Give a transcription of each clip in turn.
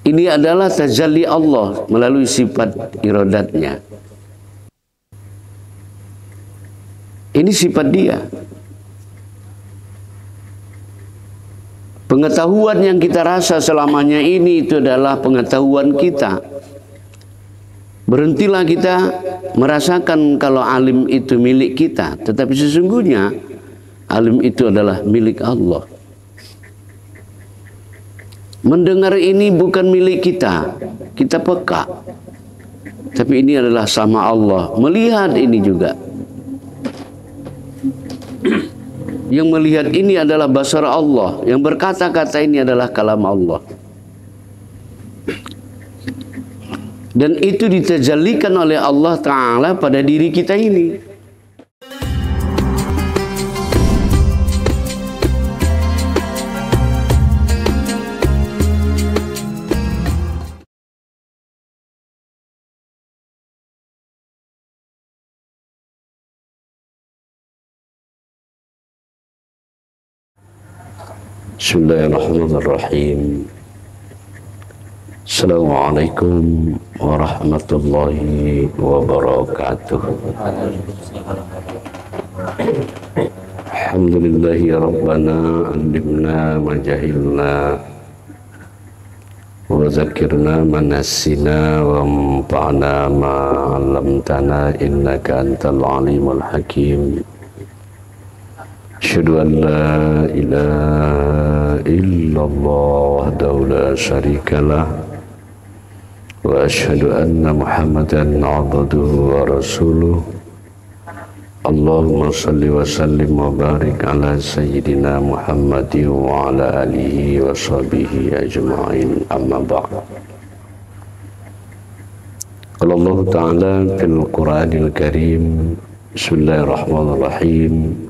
Ini adalah tajalli Allah melalui sifat iradatnya. Ini sifat dia. Pengetahuan yang kita rasa selamanya ini itu adalah pengetahuan kita. Berhentilah kita merasakan kalau alim itu milik kita, tetapi sesungguhnya alim itu adalah milik Allah. Mendengar ini bukan milik kita, kita peka. Tapi ini adalah sama Allah. Melihat ini juga. Yang melihat ini adalah basar Allah. Yang berkata-kata ini adalah kalam Allah. Dan itu ditajallikan oleh Allah Ta'ala pada diri kita ini. Bismillahirrahmanirrahim. Assalamualaikum warahmatullahi wabarakatuh. Alhamdulillahi rabbana alimna majahilna wa zakirna manasina wa mpa'na ma'alamtana innaka antal alimul hakim. Asyhadu an la ilaha illallah wahdahu la syarikalah wa asyhadu anna Muhammadan abduhu wa rasuluh. Allahumma salli wa sallim wa barik ala sayyidina Muhammadin wa ala alihi wa sahbihi ajma'in, amma ba'd. Qala Allah Ta'ala fil Qur'anil Karim, bismillahirrahmanirrahim.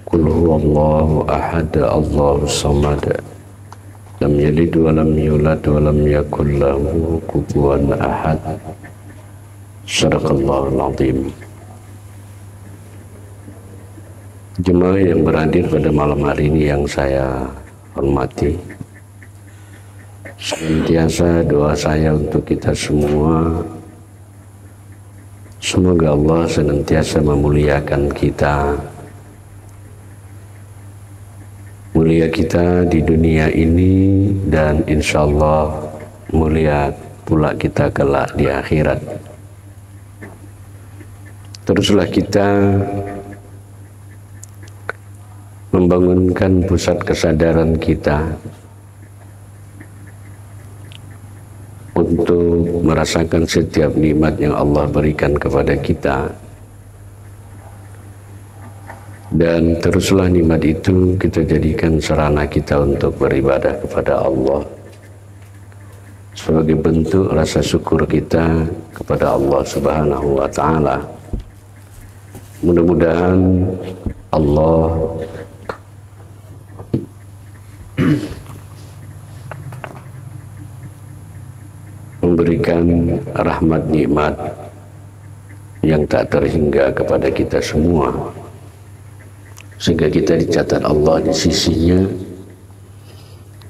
Qul huwallahu ahad, Allahus samad, lam yalid wa lam yulad wa lam yakul lahu kufuwan ahad. Shadaqallahul azim. Jemaah yang berhadir pada malam hari ini yang saya hormati, senantiasa doa saya untuk kita semua, semoga Allah senantiasa memuliakan kita, mulia kita di dunia ini, dan insya Allah mulia pula kita kelak di akhirat. Teruslah kita membangunkan pusat kesadaran kita untuk merasakan setiap nikmat yang Allah berikan kepada kita. Dan teruslah nikmat itu kita jadikan sarana kita untuk beribadah kepada Allah sebagai bentuk rasa syukur kita kepada Allah Subhanahu wa Ta'ala. Mudah-mudahan Allah memberikan rahmat nikmat yang tak terhingga kepada kita semua, sehingga kita dicatat Allah di sisinya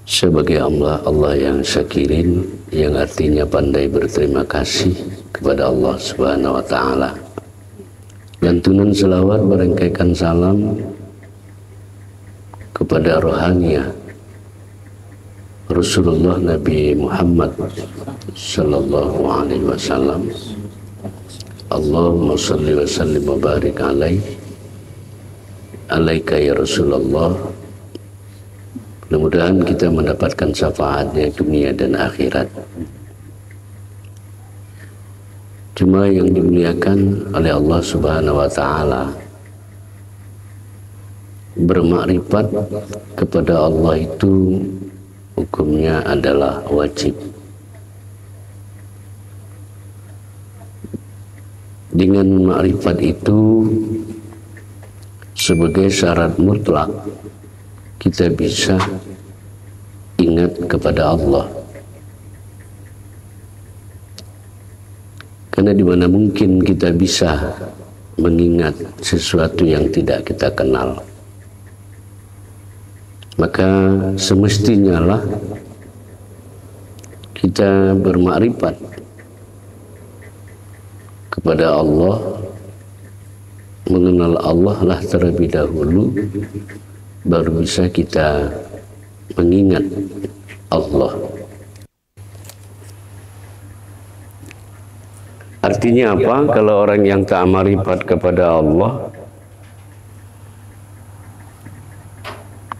sebagai Allah yang syakirin, yang artinya pandai berterima kasih kepada Allah Subhanahu wa Ta'ala. Lantunan selawat merengkaikan salam kepada rohaniah Rasulullah Nabi Muhammad sallallahu alaihi wasallam. Allahumma salli wa sallim wa barik alaika ya Rasulullah. Mudah-mudahan kita mendapatkan syafaatnya dunia dan akhirat. Cuma yang dimuliakan oleh Allah Subhanahu wa Ta'ala, bermakrifat kepada Allah itu hukumnya adalah wajib. Dengan makrifat itu sebagai syarat mutlak kita bisa ingat kepada Allah. Karena di mana mungkin kita bisa mengingat sesuatu yang tidak kita kenal. Maka semestinya lah kita bermakrifat kepada Allah, mengenal Allah lah terlebih dahulu, baru bisa kita mengingat Allah. Artinya apa? Kalau orang yang tak marifat kepada Allah,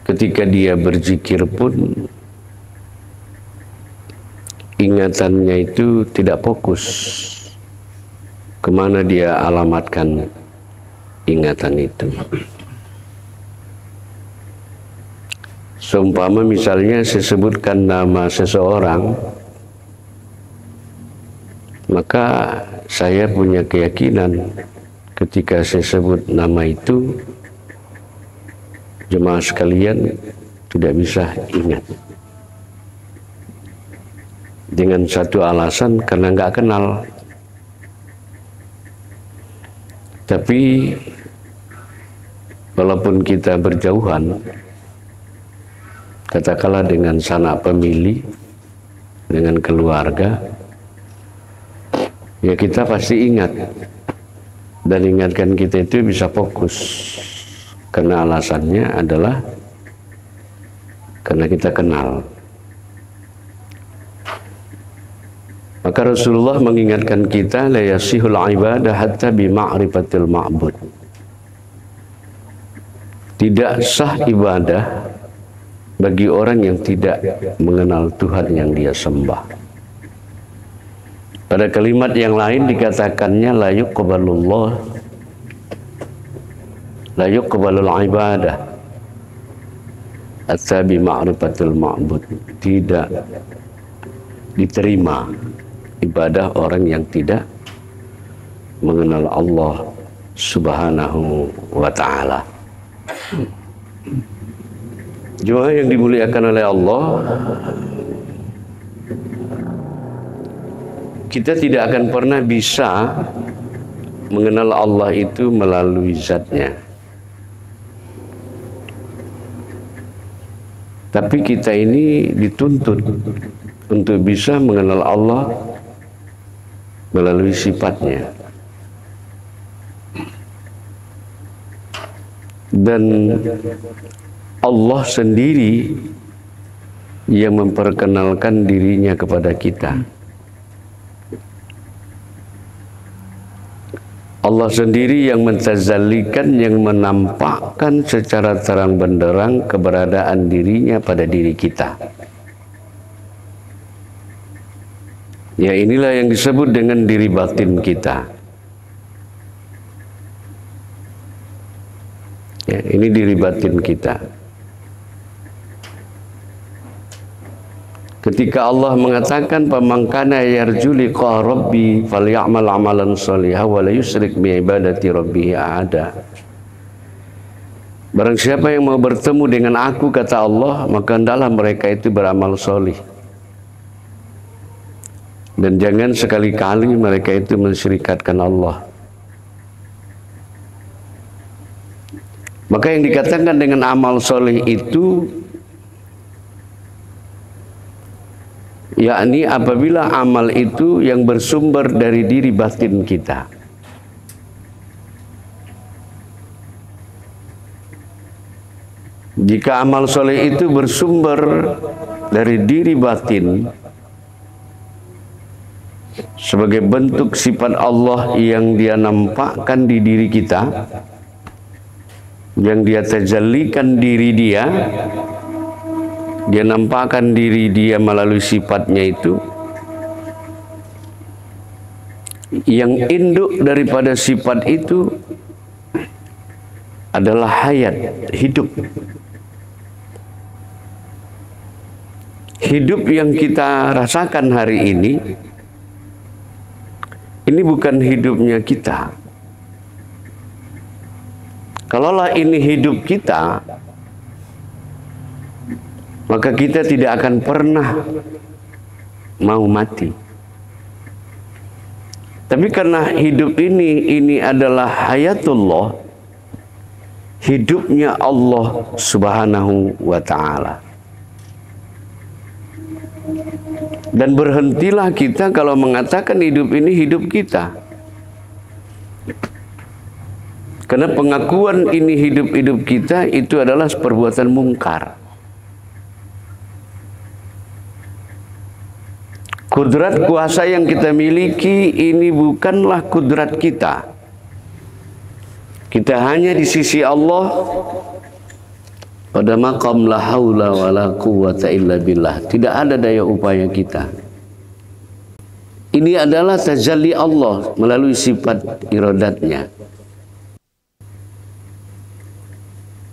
ketika dia berzikir pun ingatannya itu tidak fokus kemana dia alamatkan ingatan itu. Seumpama misalnya saya sebutkan nama seseorang, maka saya punya keyakinan ketika saya sebut nama itu, jemaah sekalian tidak bisa ingat. Dengan satu alasan, karena nggak kenal. Tapi walaupun kita berjauhan, katakanlah dengan sanak famili, dengan keluarga, ya kita pasti ingat. Dan ingatkan kita itu bisa fokus. Karena alasannya adalah karena kita kenal. Maka Rasulullah mengingatkan kita, la yasihul ibadah hatta bi ma'rifatil ma'bud. Tidak sah ibadah bagi orang yang tidak mengenal Tuhan yang dia sembah. Pada kalimat yang lain dikatakannya la yuqbalul ibadah hatta bi ma'rifatil ma'bud. Tidak diterima ibadah orang yang tidak mengenal Allah Subhanahu wa ta'ala. Jemaah yang dimuliakan oleh Allah, kita tidak akan pernah bisa mengenal Allah itu melalui zatnya. Tapi kita ini dituntut untuk bisa mengenal Allah melalui sifatnya. Dan Allah sendiri yang memperkenalkan dirinya kepada kita. Allah sendiri yang mentazalikan, yang menampakkan secara terang benderang keberadaan dirinya pada diri kita. Ya, inilah yang disebut dengan diri batin kita. Ya, ini diri batin kita. Ketika Allah mengatakan faman kana yarju liqa rabbi falyamal amalan shalihan wa la yusyrik bi ibadati rabbih ahada. Barang siapa yang mau bertemu dengan aku, kata Allah, maka hendaklah mereka itu beramal solih. Dan jangan sekali-kali mereka itu mensyirikatkan Allah. Maka yang dikatakan dengan amal soleh itu, yakni apabila amal itu yang bersumber dari diri batin kita. Jika amal soleh itu bersumber dari diri batin, sebagai bentuk sifat Allah yang dia nampakkan di diri kita, yang dia tajallikan diri dia, dia nampakkan diri dia melalui sifatnya itu, yang induk daripada sifat itu adalah hayat, hidup. Hidup yang kita rasakan hari ini bukan hidupnya kita. Kalaulah ini hidup kita, maka kita tidak akan pernah mau mati. Tapi karena hidup ini adalah hayatullah, hidupnya Allah Subhanahu wa ta'ala. Dan berhentilah kita kalau mengatakan hidup ini hidup kita. Karena pengakuan ini hidup-hidup kita itu adalah perbuatan mungkar. Kudrat kuasa yang kita miliki ini bukanlah kudrat kita. Kita hanya di sisi Allah pada maqam la haula wala quwwata illa billah. Tidak ada daya upaya kita. Ini adalah tajalli Allah melalui sifat iradatnya.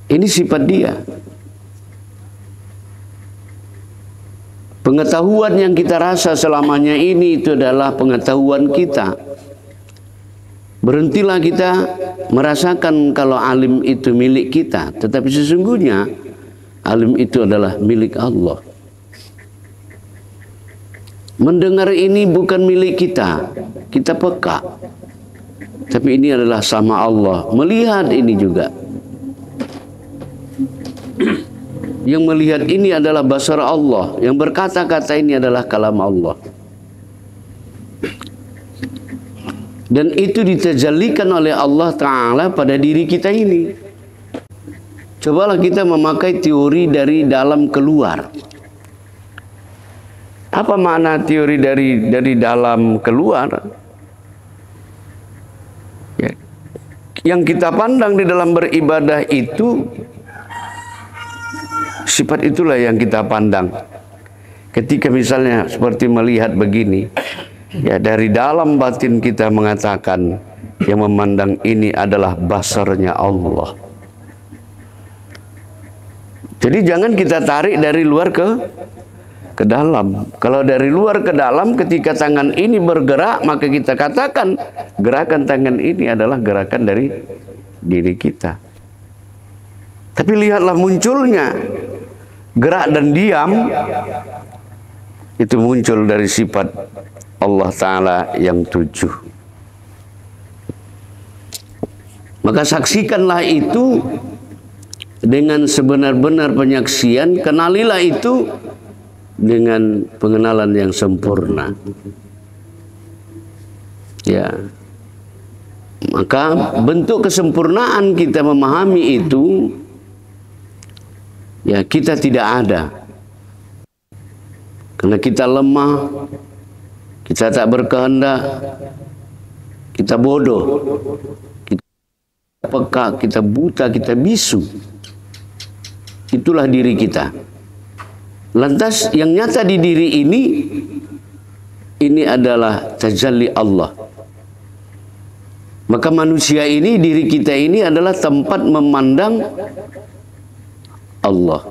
Ini sifat dia. Pengetahuan yang kita rasa selamanya ini itu adalah pengetahuan kita. Berhentilah kita merasakan kalau alim itu milik kita. Tetapi sesungguhnya alim itu adalah milik Allah. Mendengar ini bukan milik kita. Kita peka. Tapi ini adalah sama Allah. Melihat ini juga. Yang melihat ini adalah basar Allah. Yang berkata-kata ini adalah kalam Allah. Dan itu ditajallikan oleh Allah Ta'ala pada diri kita ini. Cobalah kita memakai teori dari dalam keluar. Apa makna teori dari dalam keluar? Ya. Yang kita pandang di dalam beribadah itu, sifat itulah yang kita pandang. Ketika misalnya seperti melihat begini, ya dari dalam batin kita mengatakan yang memandang ini adalah basarnya Allah. Jadi jangan kita tarik dari luar ke dalam. Kalau dari luar ke dalam, ketika tangan ini bergerak, maka kita katakan gerakan tangan ini adalah gerakan dari diri kita. Tapi lihatlah munculnya gerak dan diam, itu muncul dari sifat Allah Ta'ala yang 7. Maka saksikanlah itu dengan sebenar-benar penyaksian, kenalilah itu dengan pengenalan yang sempurna. Ya. Maka bentuk kesempurnaan kita memahami itu, ya kita tidak ada. Karena kita lemah, kita tak berkehendak, kita bodoh, kita peka, kita buta, kita bisu. Itulah diri kita. Lantas yang nyata di diri ini adalah tajalli Allah. Maka manusia ini, diri kita ini adalah tempat memandang Allah.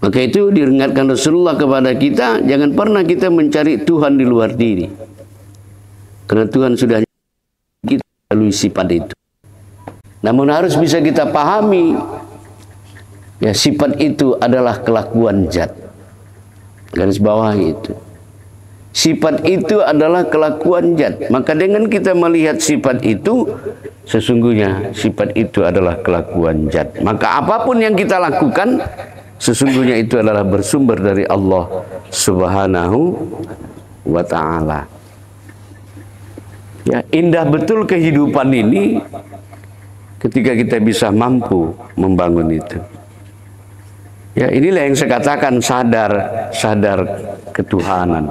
Maka itu diingatkan Rasulullah kepada kita, jangan pernah kita mencari Tuhan di luar diri. Karena Tuhan sudah kita melalui sifat itu. Namun harus bisa kita pahami, ya sifat itu adalah kelakuan zat. Garis bawah itu. Sifat itu adalah kelakuan zat. Maka dengan kita melihat sifat itu, sesungguhnya sifat itu adalah kelakuan zat. Maka apapun yang kita lakukan, sesungguhnya itu adalah bersumber dari Allah Subhanahu wa Ta'ala. Ya, indah betul kehidupan ini ketika kita bisa mampu membangun itu. Ya, inilah yang saya katakan sadar ketuhanan.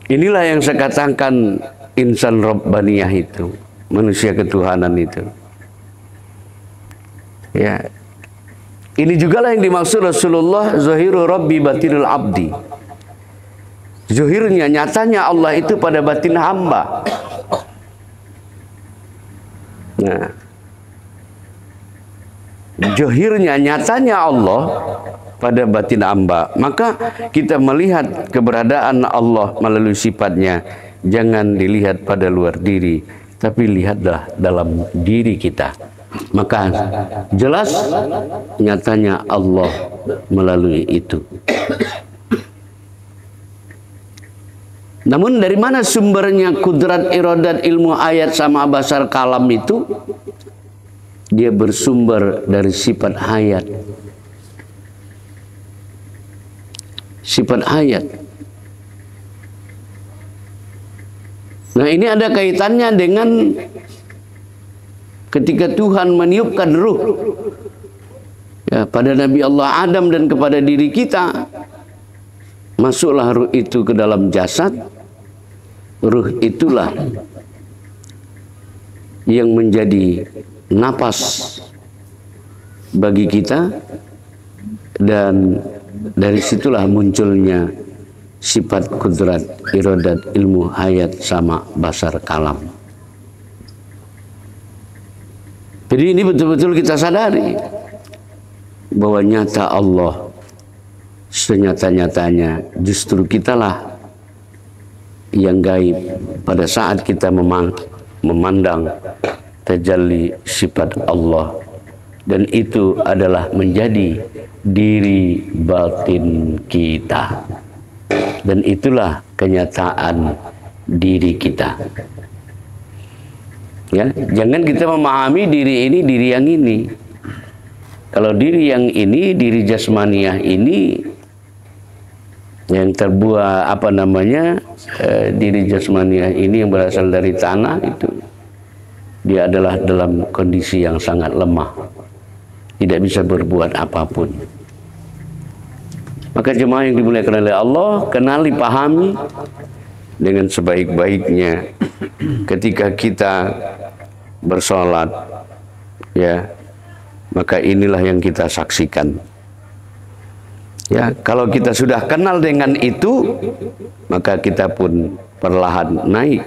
Inilah yang saya katakan insan Rabbaniyah itu, manusia ketuhanan itu. Ya. Ini juga lah yang dimaksud Rasulullah, zahiru Rabbi batinul abdi. Zahirnya, nyatanya Allah itu pada batin hamba. Nah, zahirnya, nyatanya Allah pada batin hamba. Maka kita melihat keberadaan Allah melalui sifatnya. Jangan dilihat pada luar diri, tapi lihatlah dalam diri kita. Maka jelas nyatanya Allah melalui itu. Namun dari mana sumbernya kudrat, iradat, ilmu, ayat sama basar kalam itu? Dia bersumber dari sifat hayat. sifat hayat. Nah, ini ada kaitannya dengan ketika Tuhan meniupkan ruh ya, pada Nabi Allah Adam dan kepada diri kita. Masuklah ruh itu ke dalam jasad. Ruh itulah yang menjadi napas bagi kita, dan dari situlah munculnya sifat kudrat, iradat, ilmu, hayat, sama, basar, kalam. Jadi ini betul-betul kita sadari bahwa nyata Allah senyata-nyatanya, justru kitalah yang gaib pada saat kita memandang tajalli sifat Allah, dan itu adalah menjadi diri batin kita, dan itulah kenyataan diri kita. Ya, jangan kita memahami diri ini diri yang ini. Kalau diri yang ini, diri jasmaniah ini yang terbuat diri jasmaniah ini yang berasal dari tanah, itu dia adalah dalam kondisi yang sangat lemah, tidak bisa berbuat apapun. Maka jemaah yang dimuliakan oleh Allah, kenali, pahami dengan sebaik-baiknya ketika kita bersolat, ya, maka inilah yang kita saksikan. Ya, kalau kita sudah kenal dengan itu, maka kita pun perlahan naik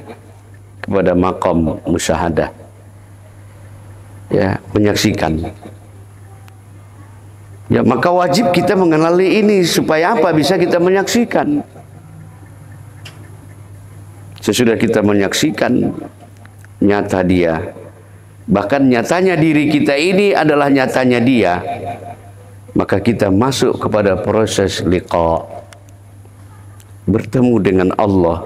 kepada maqam musyahadah. Ya, menyaksikan. Ya, maka wajib kita mengenali ini supaya apa? Bisa kita menyaksikan. Sesudah kita menyaksikan nyata dia, bahkan nyatanya diri kita ini adalah nyatanya dia, maka kita masuk kepada proses liqa, bertemu dengan Allah.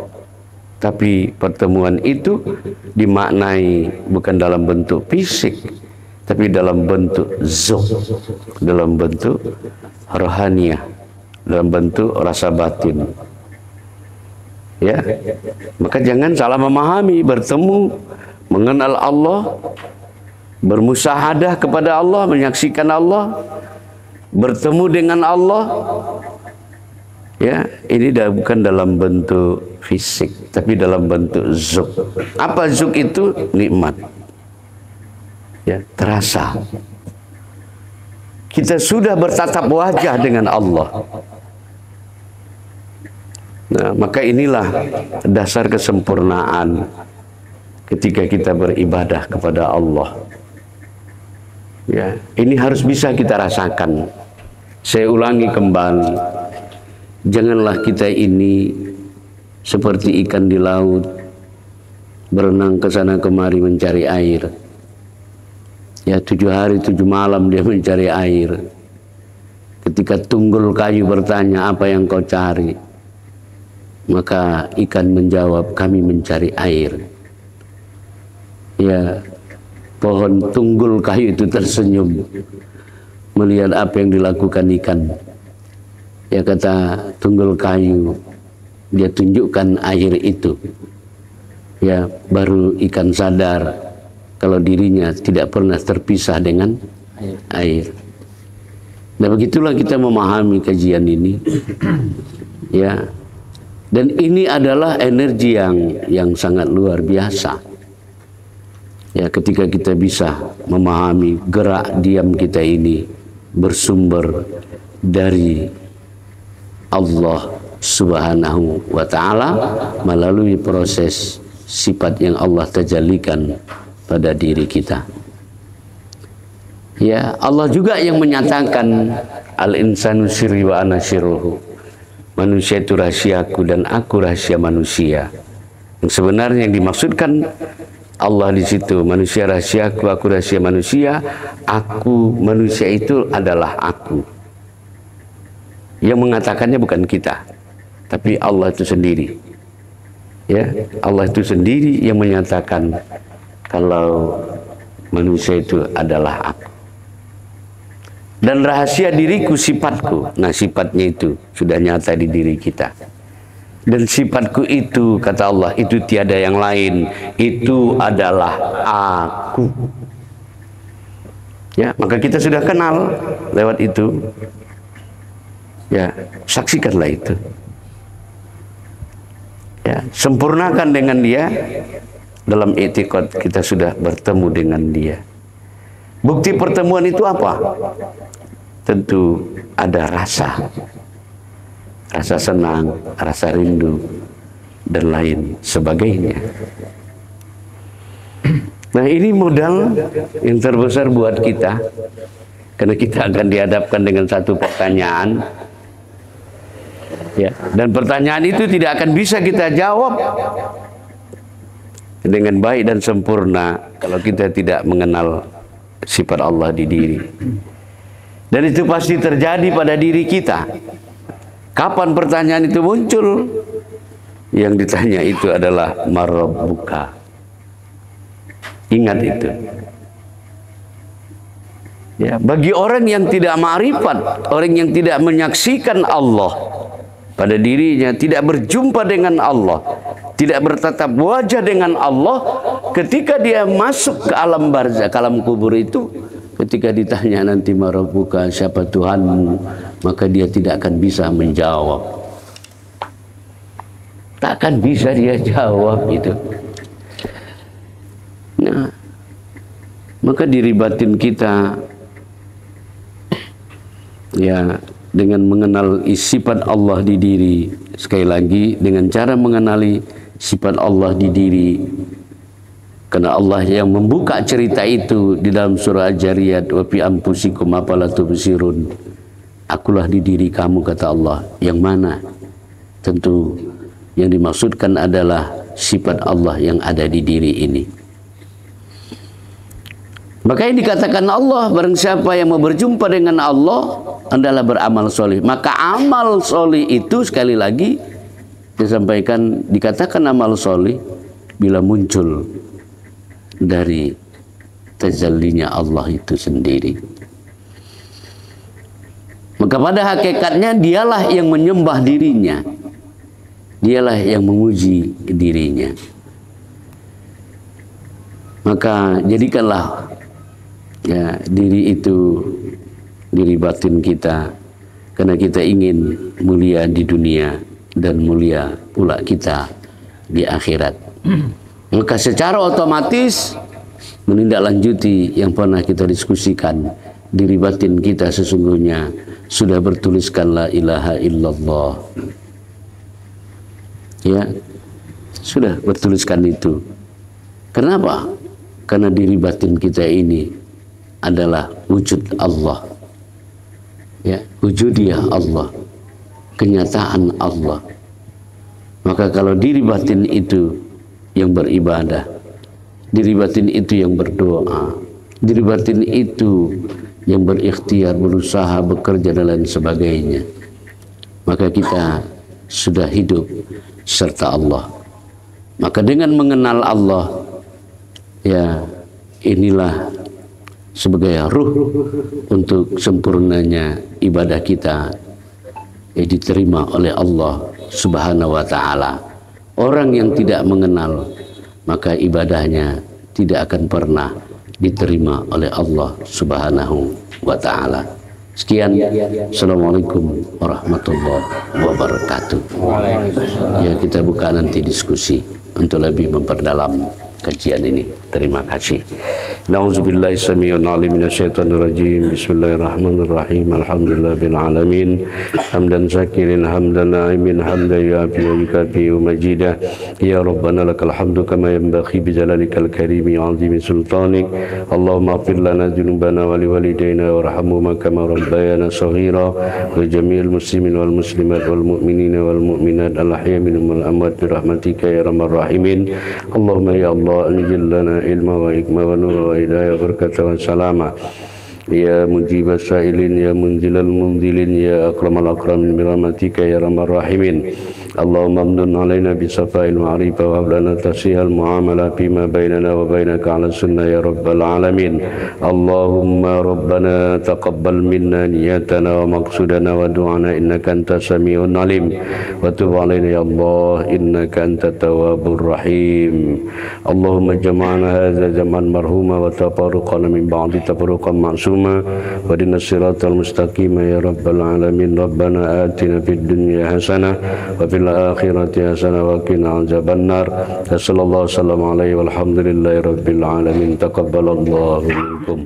Tapi pertemuan itu dimaknai bukan dalam bentuk fisik, tapi dalam bentuk zuh, dalam bentuk rohaniah, dalam bentuk rasa batin. Ya, maka jangan salah memahami. Bertemu, mengenal Allah, bermusyahadah kepada Allah, menyaksikan Allah, bertemu dengan Allah, ya, ini bukan dalam bentuk fisik, tapi dalam bentuk zuk. Apa zuk itu? Nikmat, ya, terasa. Kita sudah bertatap wajah dengan Allah. Nah, maka inilah dasar kesempurnaan ketika kita beribadah kepada Allah. Ya, ini harus bisa kita rasakan. Saya ulangi kembali, janganlah kita ini seperti ikan di laut, berenang ke sana kemari mencari air. Ya, 7 hari 7 malam dia mencari air. Ketika tunggul kayu bertanya, apa yang kau cari? Maka ikan menjawab, kami mencari air. Ya, pohon tunggul kayu itu tersenyum melihat apa yang dilakukan ikan. Ya, kata tunggul kayu, dia tunjukkan air itu. Ya, baru ikan sadar kalau dirinya tidak pernah terpisah dengan air. Nah, begitulah kita memahami kajian ini. Ya, dan ini adalah energi yang sangat luar biasa. Ya, ketika kita bisa memahami gerak diam kita ini bersumber dari Allah Subhanahu wa ta'ala melalui proses sifat yang Allah tajallikan pada diri kita. Ya, Allah juga yang menyatakan al-insanu sirri wa ana sirruhu. Manusia itu rahasiaku dan aku rahasia manusia. Yang sebenarnya yang dimaksudkan Allah di situ, manusia rahasiaku, aku rahasia manusia. Aku manusia itu adalah aku. Yang mengatakannya bukan kita, tapi Allah itu sendiri. Ya, Allah itu sendiri yang menyatakan kalau manusia itu adalah aku. Dan rahasia diriku sifatku. Nah, sifatnya itu sudah nyata di diri kita. Dan sifatku itu, kata Allah, itu tiada yang lain. Itu adalah aku. Ya, maka kita sudah kenal lewat itu. Ya, saksikanlah itu. Ya, sempurnakan dengan dia. Dalam i'tiqad kita sudah bertemu dengan dia. Bukti pertemuan itu apa? Tentu ada rasa senang, rasa rindu, dan lain sebagainya. Nah, ini modal yang terbesar buat kita, karena kita akan dihadapkan dengan satu pertanyaan, ya, dan pertanyaan itu tidak akan bisa kita jawab dengan baik dan sempurna kalau kita tidak mengenal sifat Allah di diri. Dan itu pasti terjadi pada diri kita. Kapan pertanyaan itu muncul? Yang ditanya itu adalah marabbuka. Ingat itu. Ya, bagi orang yang tidak ma'rifat, orang yang tidak menyaksikan Allah pada dirinya, tidak berjumpa dengan Allah, tidak bertatap wajah dengan Allah, ketika dia masuk ke alam barzakh, ke alam kubur itu, ketika ditanya nanti marabbuka, siapa Tuhanmu, maka dia tidak akan bisa menjawab. Takkan bisa dia jawab itu. Nah, maka diri batin kita, ya, dengan mengenal sifat Allah di diri, sekali lagi dengan cara mengenali sifat Allah di diri, karena Allah yang membuka cerita itu di dalam surah Al-Jariyat, wa fi anfusikum afala tubsirun. Akulah di diri kamu, kata Allah. Yang mana? Tentu yang dimaksudkan adalah sifat Allah yang ada di diri ini. Maka yang dikatakan Allah, barang siapa yang mau berjumpa dengan Allah adalah beramal soleh. Maka amal soleh itu sekali lagi disampaikan, dikatakan amal soleh bila muncul dari tajallinya Allah itu sendiri. Maka pada hakikatnya dialah yang menyembah dirinya, dialah yang memuji dirinya. Maka jadikanlah, ya, diri itu, diri batin kita, karena kita ingin mulia di dunia dan mulia pula kita di akhirat. Maka secara otomatis menindaklanjuti yang pernah kita diskusikan, diri batin kita sesungguhnya sudah bertuliskan la ilaha illallah. Ya, sudah bertuliskan itu. Kenapa? Karena diri batin kita ini adalah wujud Allah, ya, wujudiyah Allah, kenyataan Allah. Maka kalau diri batin itu yang beribadah, diri batin itu yang berdoa, diri batin itu yang berikhtiar, berusaha, bekerja dan lain sebagainya, maka kita sudah hidup serta Allah. Maka dengan mengenal Allah, ya, inilah sebagai ruh untuk sempurnanya ibadah kita, ya, diterima oleh Allah Subhanahu wa ta'ala. Orang yang tidak mengenal, maka ibadahnya tidak akan pernah diterima oleh Allah Subhanahu wa ta'ala. Sekian, Assalamualaikum warahmatullahi wabarakatuh. Ya, kita buka nanti diskusi untuk lebih memperdalam kajian ini. Terima kasih. Nauzubillahi samii'il 'aliim minasyaitonir rajiim. Bismillahirrahmanirrahim. Alhamdulillahil alamin. Hamdan syakirin hamdan na'imin hamdan yu'afi wa yukafi majidah. Ya Rabbana lakal hamdu kama yanbaghi bi jalalikal karimi 'azimi sultanik. Allahumma ighfir lana dzunubana wa liwalidayna warhamhuma kama rabbayana shaghira wa jami'il muslimin wal muslimat wal mu'minina wal mu'minat al ahya'i minhum wal amwat bi rahmatika ya arhamar rahimin. Allahumma ya Allah anzil lana ilma wa hikmah wa nur wa hidayah barakatah wa salama. Ya mujibas sa'ilin, ya munzilal munzilin, ya akramal akramin bi rahmatika ya arhamar rahimin. اللهم امن علينا بصفاء المعرفة وهب لنا تصحيح المعاملة فيما بيننا وبينك على السنة يا رب العالمين. اللهم ربنا تقبل منا نيتنا ومقصودنا ودعانا إنك أنت السميع العليم وتب علينا يا الله إنك أنت التواب الرحيم. اللهم جمعنا هذا جمعا مرحوما وتفرقنا من بعد تفرقا معصوما واهدنا الصراط المستقيم يا رب العالمين. ربنا آتنا في الدنيا حسنة وفي الآخرة حسنة وقنا عذاب النار. صلى الله وسلم عليه والحمد لله رب العالمين. تقبل الله منكم.